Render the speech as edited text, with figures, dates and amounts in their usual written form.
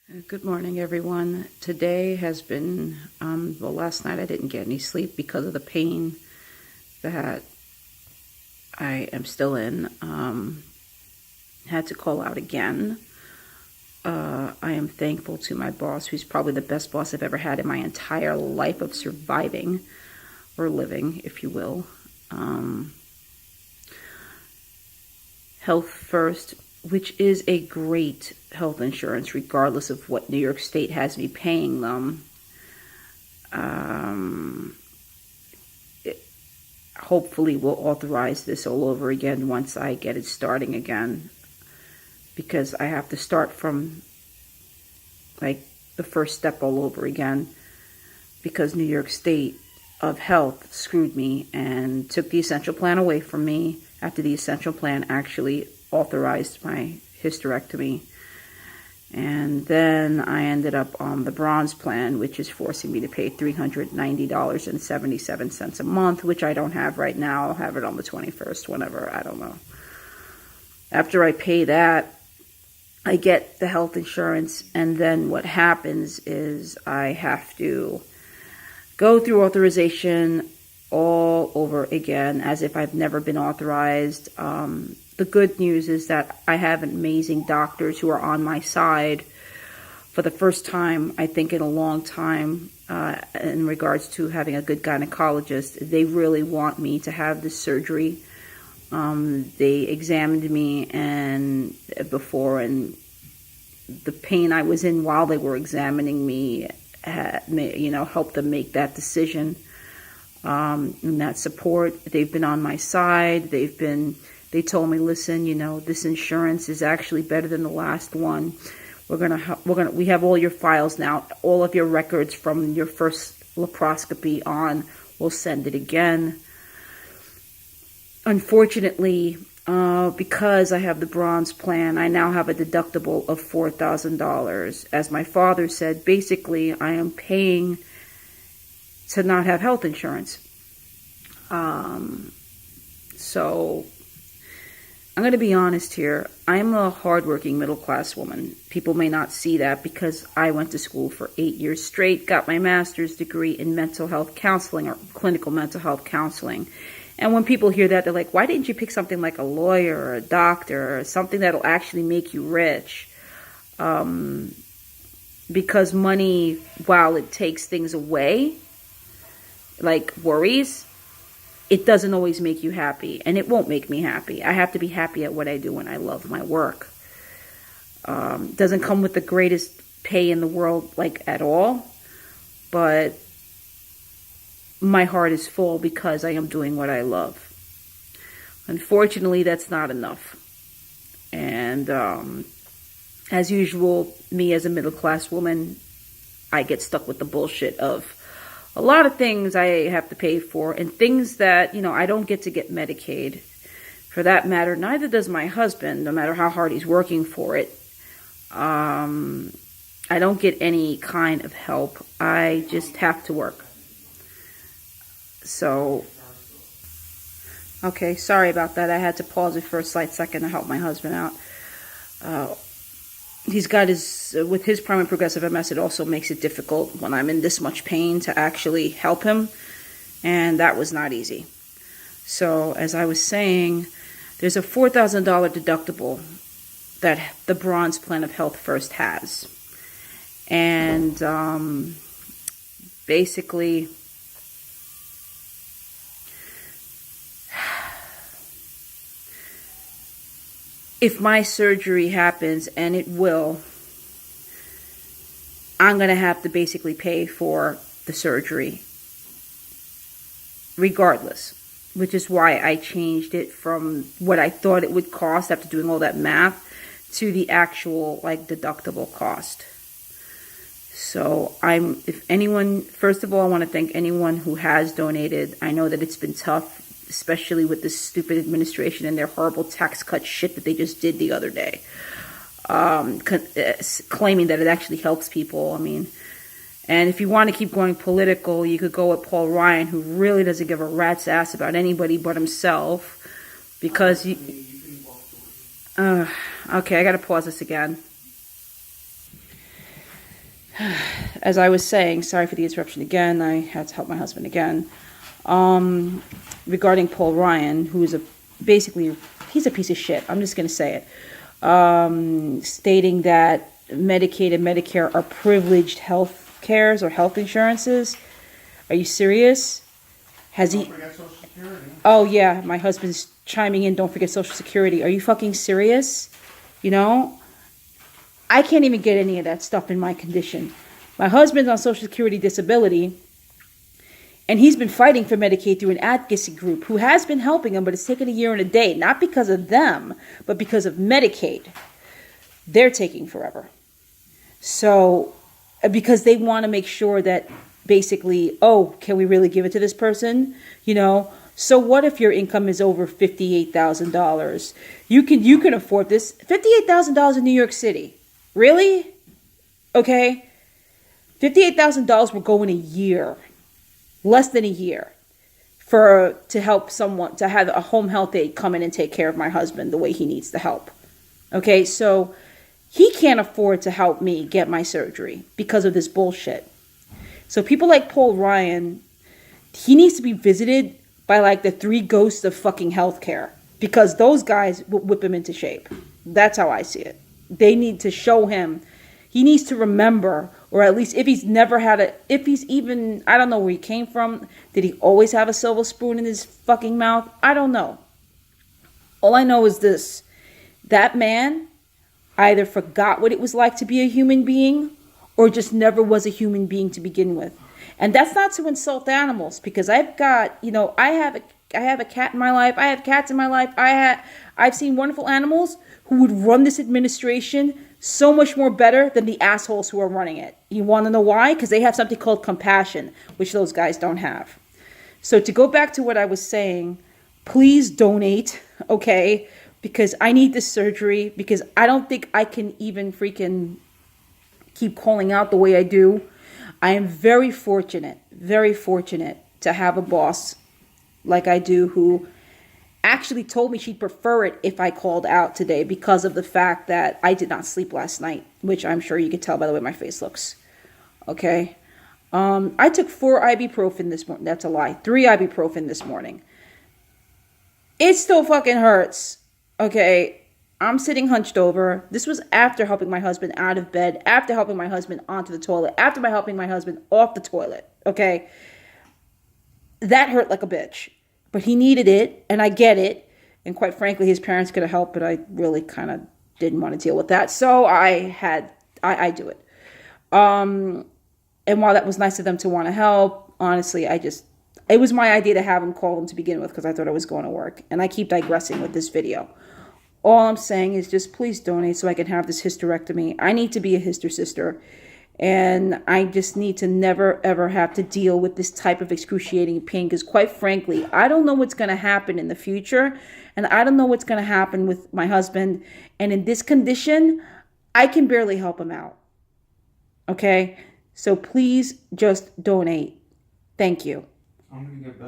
Good morning, everyone. Today has been, well, last night I didn't get any sleep because of the pain that I am still in. Had to call out again. I am thankful to my boss, who's probably the best boss I've ever had in my entire life of surviving or living, if you will. Health First, which is a great health insurance, regardless of what New York State has me paying them. Hopefully we'll authorize this all over again once I get it starting again, because I have to start from like the first step all over again, because New York State of Health screwed me and took the essential plan away from me after the essential plan actually authorized my hysterectomy. And then I ended up on the bronze plan, which is forcing me to pay $390.77 a month, which I don't have right now. I'll have it on the 21st, whenever, I don't know. After I pay that, I get the health insurance, and then what happens is I have to go through authorization all over again, as if I've never been authorized. The good news is that I have amazing doctors who are on my side for the first time, I think, in a long time, in regards to having a good gynecologist. They really want me to have this surgery. They examined me before, and the pain I was in while they were examining me, helped them make that decision. And that support, they've been on my side. They told me, listen, this insurance is actually better than the last one. We have all your files now, all of your records from your first laparoscopy on. We'll send it again. Unfortunately, because I have the bronze plan, I now have a deductible of $4,000. As my father said, basically, I am paying to not have health insurance. So I'm going to be honest here. I'm a hardworking middle-class woman. People may not see that because I went to school for 8 years straight, got my master's degree in mental health counseling, or clinical mental health counseling. And when people hear that, they're like, why didn't you pick something like a lawyer or a doctor or something that'll actually make you rich? Because money, while it takes things away, like worries, it doesn't always make you happy, and it won't make me happy. I have to be happy at what I do, and I love my work. Doesn't come with the greatest pay in the world, like, at all, but my heart is full because I am doing what I love. Unfortunately, that's not enough. And as usual, me as a middle-class woman, I get stuck with the bullshit of a lot of things I have to pay for, and things that, I don't get Medicaid. For that matter, neither does my husband, no matter how hard he's working for it. I don't get any kind of help. I just have to work. So, okay, sorry about that. I had to pause it for a slight second to help my husband out. He's got with his primary progressive MS, it also makes it difficult when I'm in this much pain to actually help him. And that was not easy. So, as I was saying, there's a $4,000 deductible that the bronze plan of Health First has. And basically, if my surgery happens, and it will, I'm going to have to basically pay for the surgery regardless, which is why I changed it from what I thought it would cost after doing all that math to the actual deductible cost. So if anyone, first of all, I want to thank anyone who has donated. I know that it's been tough, especially with this stupid administration and their horrible tax cut shit that they just did the other day, claiming that it actually helps people. And if you want to keep going political, you could go with Paul Ryan, who really doesn't give a rat's ass about anybody but himself, because okay, I gotta pause this again. as I was saying, sorry for the interruption again. I had to help my husband again. Regarding Paul Ryan, who is basically, he's a piece of shit. I'm just going to say it. Stating that Medicaid and Medicare are privileged health cares or health insurances. Are you serious? Has he? Don't forget Social Security. Oh yeah, my husband's chiming in. Don't forget Social Security. Are you fucking serious? You know, I can't even get any of that stuff in my condition. My husband's on Social Security disability, and he's been fighting for Medicaid through an advocacy group who has been helping him, but it's taken a year and a day, not because of them, but because of Medicaid. They're taking forever. So, because they want to make sure that basically, oh, can we really give it to this person? You know, so what if your income is over $58,000? You can afford this. $58,000 in New York City. Really? Okay. $58,000 will go in a year. Less than a year. To help someone, to have a home health aide come in and take care of my husband the way he needs the help. Okay, so he can't afford to help me get my surgery because of this bullshit. So people like Paul Ryan, he needs to be visited by like the three ghosts of fucking healthcare, because those guys will whip him into shape. That's how I see it. They need to show him. He needs to remember, or at least if he's never had if he's even, I don't know where he came from. Did he always have a silver spoon in his fucking mouth? I don't know. All I know is this. That man either forgot what it was like to be a human being, or just never was a human being to begin with. And that's not to insult animals, because I've got, I have a cat in my life. I have cats in my life. I've seen wonderful animals who would run this administration so much more better than the assholes who are running it. You want to know why? Because they have something called compassion, which those guys don't have. So to go back to what I was saying, please donate, okay? Because I need this surgery, because I don't think I can even freaking keep calling out the way I do. I am very fortunate to have a boss like I do, who actually told me she'd prefer it if I called out today because of the fact that I did not sleep last night, which I'm sure you can tell by the way my face looks. Okay. I took 4 ibuprofen this morning. That's a lie. 3 ibuprofen this morning. It still fucking hurts. Okay. I'm sitting hunched over. This was after helping my husband out of bed, after helping my husband onto the toilet, after helping my husband off the toilet. Okay. That hurt like a bitch. But he needed it, and I get it. And quite frankly, his parents could have helped, but I really kind of didn't want to deal with that. So I do it. And while that was nice of them to want to help, honestly, it was my idea to have him call them to begin with, because I thought I was going to work. And I keep digressing with this video. All I'm saying is just please donate so I can have this hysterectomy. I need to be a hyster sister. And I just need to never, ever have to deal with this type of excruciating pain. Because quite frankly, I don't know what's going to happen in the future. And I don't know what's going to happen with my husband. And in this condition, I can barely help him out. Okay? So please just donate. Thank you. I'm going to get back.